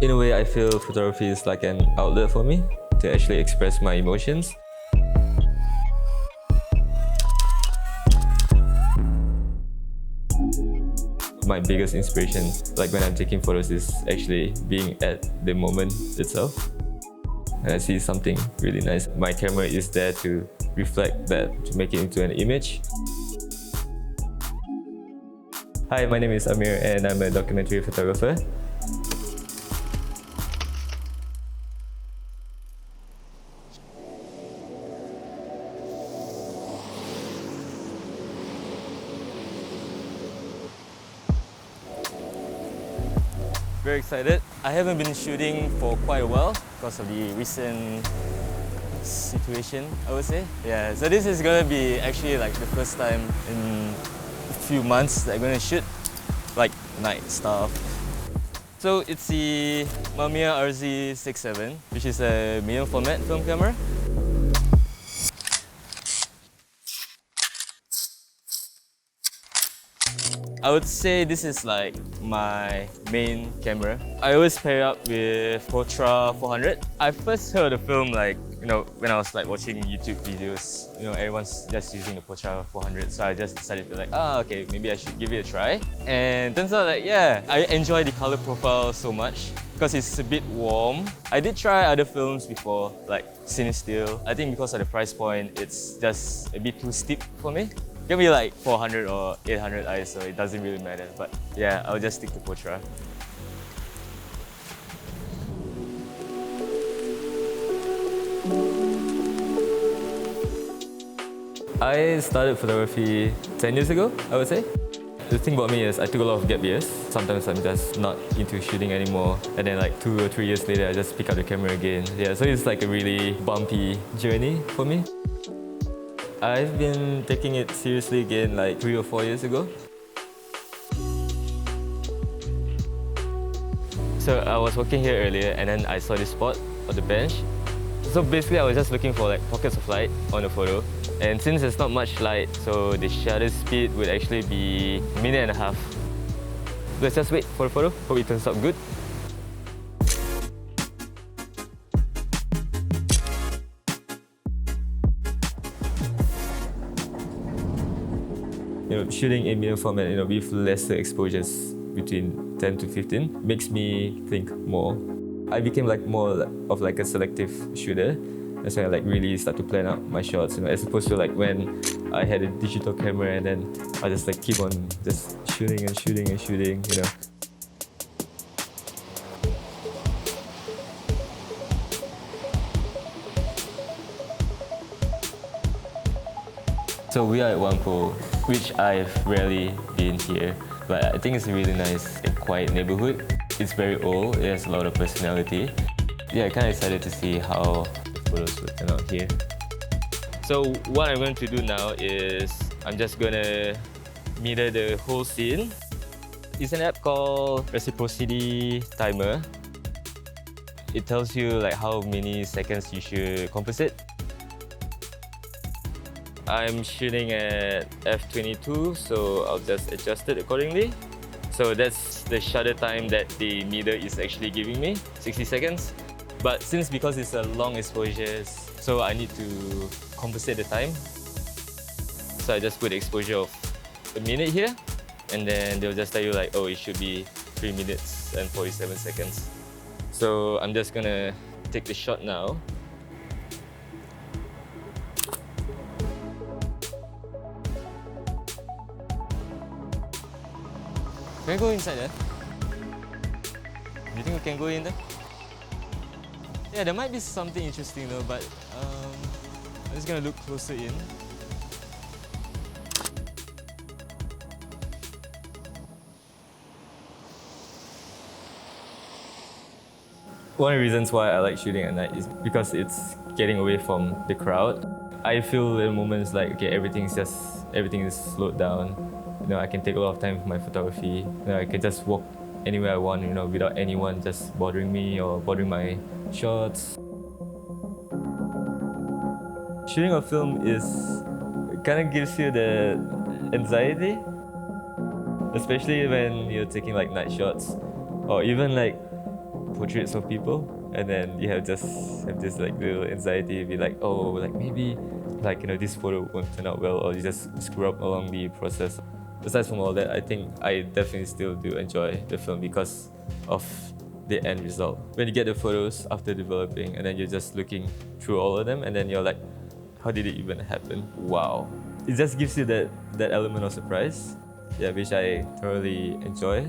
In a way, I feel photography is like an outlet for me to actually express my emotions. My biggest inspiration, like when I'm taking photos, is actually being at the moment itself. And I see something really nice. My camera is there to reflect that, to make it into an image. Hi, my name is Emir and I'm a documentary photographer. Very excited. I haven't been shooting for quite a while because of the recent situation, I would say. Yeah, so this is gonna be actually like the first time in a few months that I'm gonna shoot like night stuff. So it's the Mamiya RZ67, which is a medium format film camera. I would say this is like my main camera. I always pair it up with Potra 400. I first heard the film when I was like watching YouTube videos. Everyone's just using the Potra 400, so I just decided to okay, maybe I should give it a try. And turns out I enjoy the color profile so much because it's a bit warm. I did try other films before, like Cine Still. I think because of the price point, it's just a bit too steep for me. It can be like 400 or 800 ISO, it doesn't really matter. But yeah, I'll just stick to Potra. I started photography 10 years ago, I would say. The thing about me is I took a lot of gap years. Sometimes I'm just not into shooting anymore. And then like 2 or 3 years later, I just pick up the camera again. Yeah, so it's like a really bumpy journey for me. I've been taking it seriously again like 3 or 4 years ago. So I was working here earlier and then I saw this spot on the bench. So basically I was just looking for like pockets of light on the photo. And since there's not much light, so the shutter speed would actually be 1.5 minutes. Let's just wait for the photo. Hope it turns out good. Shooting in medium format, with lesser exposures between 10 to 15 makes me think more. I became more of like a selective shooter. That's when I really start to plan out my shots, as opposed to when I had a digital camera and then I just keep on just shooting and shooting and shooting, So we are at Wangpo, which I've rarely been here, but I think it's a really nice and quiet neighborhood. It's very old, it has a lot of personality. Yeah, kind of excited to see how the photos will turn out here. So what I'm going to do now is I'm just gonna mirror the whole scene. It's an app called Reciprocity Timer. It tells you how many seconds you should composite. I'm shooting at f22, so I'll just adjust it accordingly. So that's the shutter time that the mirror is actually giving me, 60 seconds. But because it's a long exposure, so I need to compensate the time. So I just put exposure of a minute here, and then they'll just tell you oh, it should be 3 minutes and 47 seconds. So I'm just gonna take the shot now. Can I go inside there? Do you think we can go in there? Yeah, there might be something interesting though, but I'm just gonna look closer in. One of the reasons why I like shooting at night is because it's getting away from the crowd. I feel in moments okay, everything is slowed down. I can take a lot of time for my photography. I can just walk anywhere I want, without anyone just bothering me or bothering my shots. Shooting a film kind of gives you the anxiety, especially when you're taking night shots, or even portraits of people, and then you have this like little anxiety, be like, oh, like maybe like this photo won't turn out well, or you just screw up along the process. Aside from all that, I think I definitely still do enjoy the film because of the end result. When you get the photos after developing, and then you're just looking through all of them, and then you're like, how did it even happen? Wow. It just gives you that element of surprise, yeah, which I thoroughly enjoy.